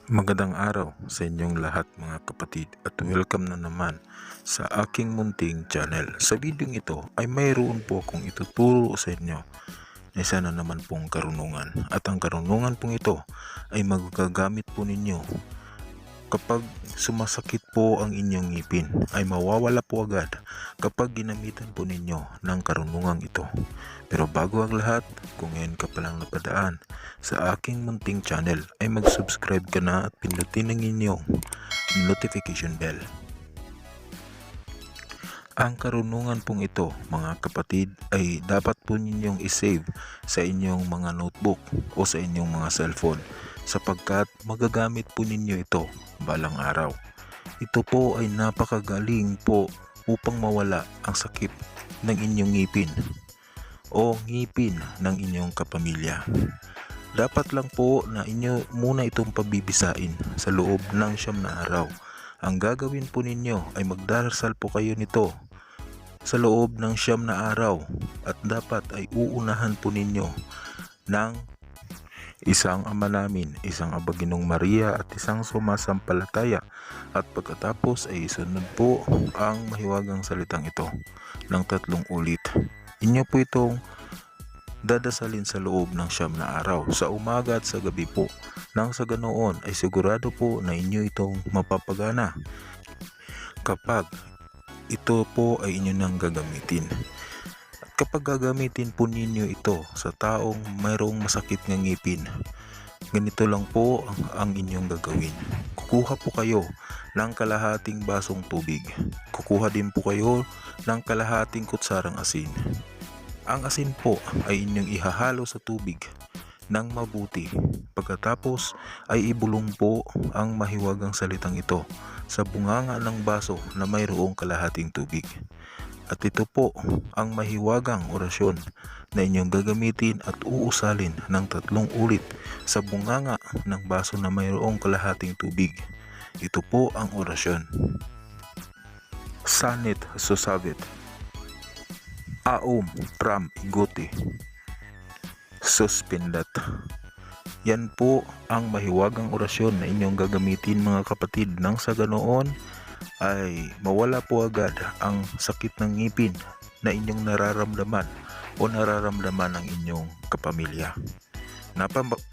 Magandang araw sa inyong lahat mga kapatid at welcome na naman sa aking munting channel. Sa video ito ay mayroon po akong ituturo sa inyo na isa na naman pong karunungan. At ang karunungan pong ito ay magagamit po ninyo kapag sumasakit po ang inyong ngipin, ay mawawala po agad kapag ginamitan po ninyo ng karunungang ito. Pero bago ang lahat, kung ngayon ka palang napadaan sa aking munting channel, ay mag-subscribe ka na at pindutin ang inyong notification bell. Ang karunungan pong ito mga kapatid ay dapat po ninyong isave sa inyong mga notebook o sa inyong mga cellphone sapagkat magagamit po ninyo ito balang araw. Ito po ay napakagaling po upang mawala ang sakit ng inyong ngipin o ngipin ng inyong kapamilya. Dapat lang po na inyo muna itong pabibisain sa loob ng 9 na araw. Ang gagawin po ninyo ay magdarasal po kayo nito sa loob ng 9 na araw at dapat ay uunahan po ninyo ng isang Ama Namin, isang Aba Ginong Maria at isang sumasampalataya, at pagkatapos ay isunod po ang mahiwagang salitang ito ng 3 ulit. Inyo po itong dadasalin sa loob ng 9 na araw, sa umaga at sa gabi po, nang sa ganoon ay sigurado po na inyo itong mapapagana kapag ito po ay inyo nang gagamitin. Kapag gagamitin po ninyo ito sa taong mayroong masakit ng ngipin, ganito lang po ang inyong gagawin. Kukuha po kayo ng kalahating basong tubig. Kukuha din po kayo ng kalahating kutsarang asin. Ang asin po ay inyong ihahalo sa tubig ng mabuti. Pagkatapos ay ibulong po ang mahiwagang salitang ito sa bunganga ng baso na mayroong kalahating tubig. At ito po ang mahiwagang orasyon na inyong gagamitin at uusalin ng 3 ulit sa bunganga ng baso na mayroong kalahating tubig. Ito po ang orasyon. Sanit susavit, aum pram igote, suspendat. Yan po ang mahiwagang orasyon na inyong gagamitin mga kapatid, nang sa ganoon ay mawala po agad ang sakit ng ngipin na inyong nararamdaman o nararamdaman ng inyong kapamilya.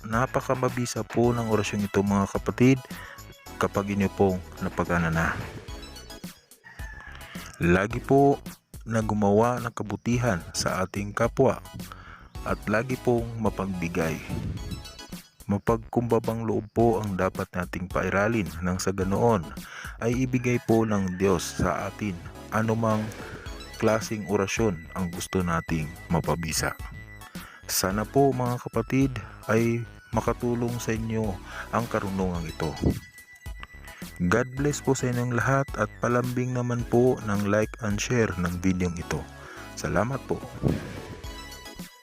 Napakamabisa po ng orasyon ito mga kapatid kapag inyo pong napagana na. Lagi po na gumawa ng kabutihan sa ating kapwa at lagi pong mapagbigay. Mapagkumbabang loob po ang dapat nating pairalin, nang sa ganoon ay ibigay po ng Diyos sa atin anumang klaseng orasyon ang gusto nating mapabisa. Sana po mga kapatid ay makatulong sa inyo ang karunungang ito. God bless po sa inyong lahat at palambing naman po ng like and share ng video ito. Salamat po.